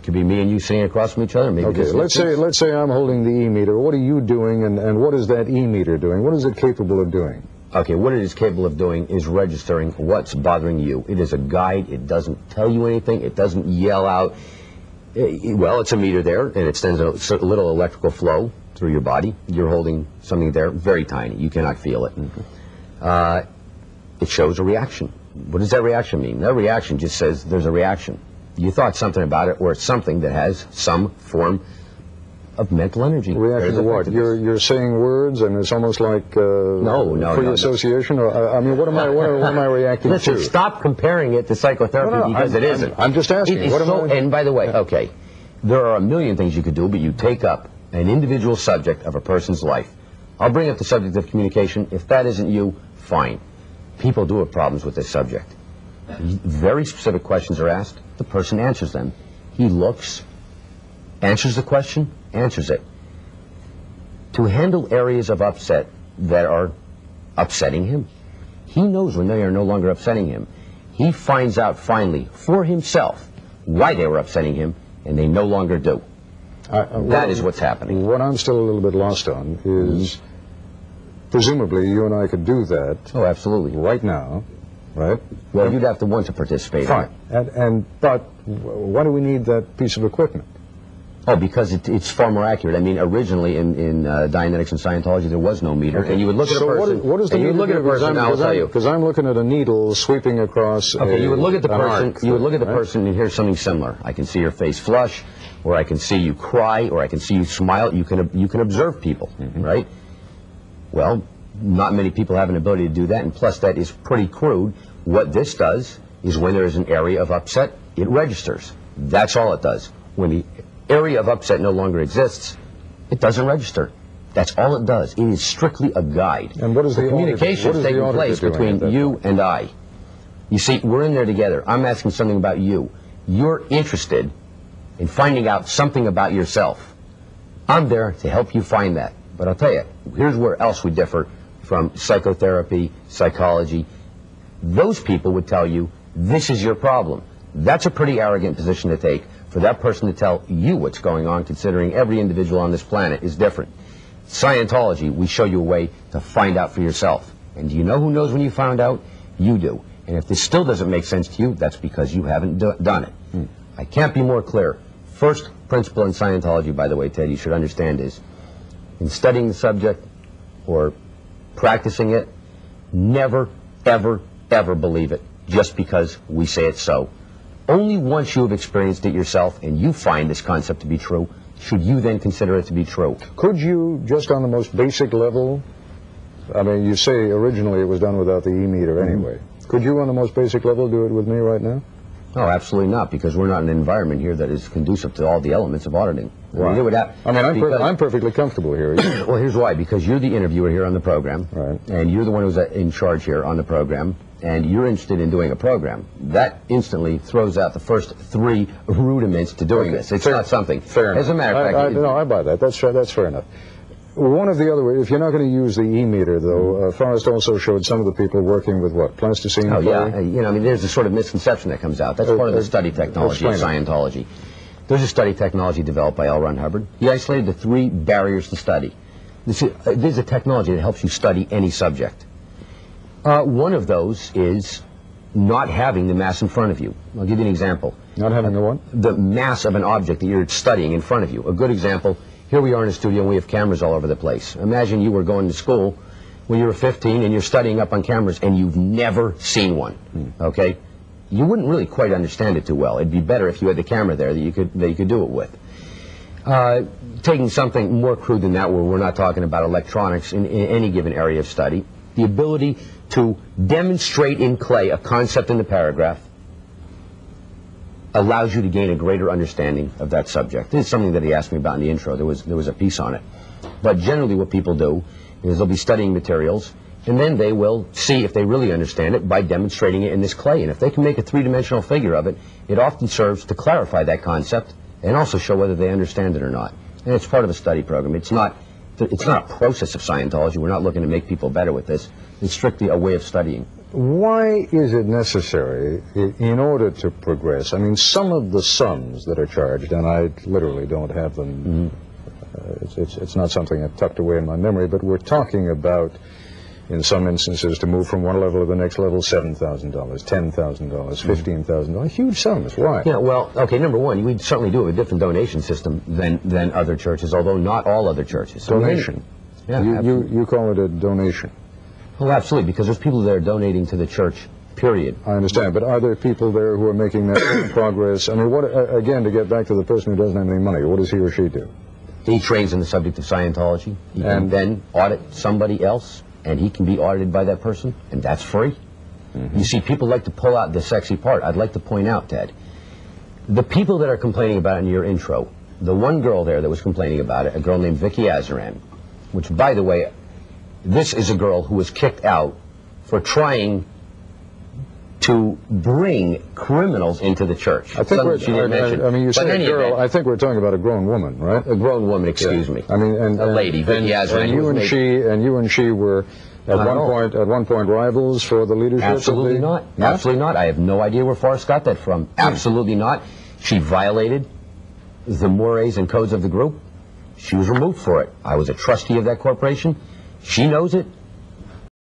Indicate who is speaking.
Speaker 1: Could be me and you sitting across from each other. Maybe
Speaker 2: okay, let's say I'm holding the E-meter. What are you doing, and what is that E-meter doing? What is it capable of doing?
Speaker 1: Okay, what it is capable of doing is registering what's bothering you. It is a guide. It doesn't tell you anything. It doesn't yell out. Well, it's a meter there, and it sends a little electrical flow through your body. You're holding something there, very tiny. You cannot feel it. It shows a reaction. What does that reaction mean? That reaction just says there's a reaction. You thought something about it, or it's something that has some form of mental energy.
Speaker 2: Reaction to what? You're saying words, and it's almost like free association. Or I mean, what am I reacting
Speaker 1: Listen,
Speaker 2: to?
Speaker 1: Stop comparing it to psychotherapy because it isn't.
Speaker 2: I'm just asking.
Speaker 1: And by the way, okay, there are a million things you could do, but you take up an individual subject of a person's life. I'll bring up the subject of communication. If that isn't you, fine. People do have problems with this subject. Very specific questions are asked. The person answers them. He looks, answers the question, answers it. To handle areas of upset that are upsetting him, he knows when they are no longer upsetting him. He finds out finally for himself why they were upsetting him, and they no longer do. That is what's happening.
Speaker 2: What I'm still a little bit lost on is, presumably you and I could do that.
Speaker 1: Oh, absolutely.
Speaker 2: Right now, right?
Speaker 1: Well, you'd have to want to participate.
Speaker 2: Fine. But why do we need that piece of equipment?
Speaker 1: Oh, because it's far more accurate. I mean, originally in Dianetics and Scientology, there was no meter, and you would look at a person.
Speaker 2: What is the meter?
Speaker 1: You would look at a person. I'll tell you.
Speaker 2: Because I'm looking at a needle sweeping across.
Speaker 1: Okay, you would look at the person. You would look at the person and hear something similar. I can see your face flush, or I can see you cry, or I can see you smile. You can observe people, right? Well, not many people have an ability to do that, and plus that is pretty crude. What this does is when there is an area of upset, it registers. That's all it does. When the area of upset no longer exists, it doesn't register. That's all it does. It is strictly a guide.
Speaker 2: And what is the
Speaker 1: communication is taking place between you and I? You see, we're in there together. I'm asking something about you. You're interested in finding out something about yourself. I'm there to help you find that. But I'll tell you, here's where else we differ from psychotherapy, psychology. Those people would tell you, this is your problem. That's a pretty arrogant position to take, for that person to tell you what's going on, considering every individual on this planet is different. Scientology, we show you a way to find out for yourself. And do you know who knows when you found out? You do. And if this still doesn't make sense to you, that's because you haven't done it. I can't be more clear. First principle in Scientology, by the way, Ted, you should understand is, in studying the subject or practicing it, never, ever, ever believe it just because we say it's so. Only once you have experienced it yourself and you find this concept to be true, should you then consider it to be true.
Speaker 2: Could you, just on the most basic level, I mean, you say originally it was done without the E-meter anyway. Could you, on the most basic level, do it with me right now?
Speaker 1: No, absolutely not, because we're not in an environment here that is conducive to all the elements of auditing.
Speaker 2: Right. I'm perfectly comfortable here.
Speaker 1: Well, here's why. Because you're the interviewer here on the program,
Speaker 2: right,
Speaker 1: and you're the one who's in charge here on the program, and you're interested in doing a program. That instantly throws out the first 3 rudiments to doing this. It's not something.
Speaker 2: Fair enough.
Speaker 1: As a matter of fact...
Speaker 2: No, I buy that. That's fair enough. One of the other ways, if you're not going to use the E-meter, though, Forrest also showed some of the people working with what? Plasticine?
Speaker 1: Oh, yeah. You know, I mean, there's a sort of misconception that comes out. That's part of the study technology of Scientology. There's a study technology developed by L. Ron Hubbard. He isolated the 3 barriers to study. This is a technology that helps you study any subject. One of those is not having the mass in front of you. I'll give you an example.
Speaker 2: Not having the what?
Speaker 1: The mass of an object that you're studying in front of you. A good example, here we are in a studio and we have cameras all over the place. Imagine you were going to school when you were 15 and you're studying up on cameras and you've never seen one, okay? You wouldn't really quite understand it too well. It'd be better if you had the camera there that you could do it with. Taking something more crude than that, where we're not talking about electronics in any given area of study, the ability to demonstrate in clay a concept in the paragraph allows you to gain a greater understanding of that subject. This is something that he asked me about in the intro. There was a piece on it. But generally what people do is they'll be studying materials, and then they will see if they really understand it by demonstrating it in this clay. And if they can make a 3-dimensional figure of it, it often serves to clarify that concept and also show whether they understand it or not. And it's part of a study program. It's not a process of Scientology. We're not looking to make people better with this. It's strictly a way of studying.
Speaker 2: Why is it necessary in order to progress? I mean, some of the sums that are charged, and I literally don't have them, it's not something I've tucked away in my memory, but we're talking about, in some instances, to move from one level to the next level, $7,000, $10,000, $15,000, huge sums. Why?
Speaker 1: Yeah, well, okay, number one, we certainly do have a different donation system than other churches, although not all other churches.
Speaker 2: Donation.
Speaker 1: Yeah,
Speaker 2: you call it a donation.
Speaker 1: Oh, absolutely, because there's people that are donating to the church, period.
Speaker 2: I understand, but are there people there who are making that progress? I mean, what, again, to get back to the person who doesn't have any money, what does he or she do?
Speaker 1: He trains in the subject of Scientology. He can then audit somebody else, and he can be audited by that person, and that's free. You see, people like to pull out the sexy part. I'd like to point out, Ted, the people that are complaining about it in your intro, the one girl there that was complaining about it, a girl named Vicky Azaran, which, by the way, this is a girl who was kicked out for trying to bring criminals into the church.
Speaker 2: I think I mean, you say a girl, I think we're talking about a grown woman, right?
Speaker 1: A grown woman, excuse me.
Speaker 2: I mean,
Speaker 1: a lady, Vicky Azaran.
Speaker 2: And you and she were at one point rivals for the leadership?
Speaker 1: Absolutely not. Absolutely not. I have no idea where Forrest got that from. Absolutely not. She violated the mores and codes of the group. She was removed for it. I was a trustee of that corporation. She knows it.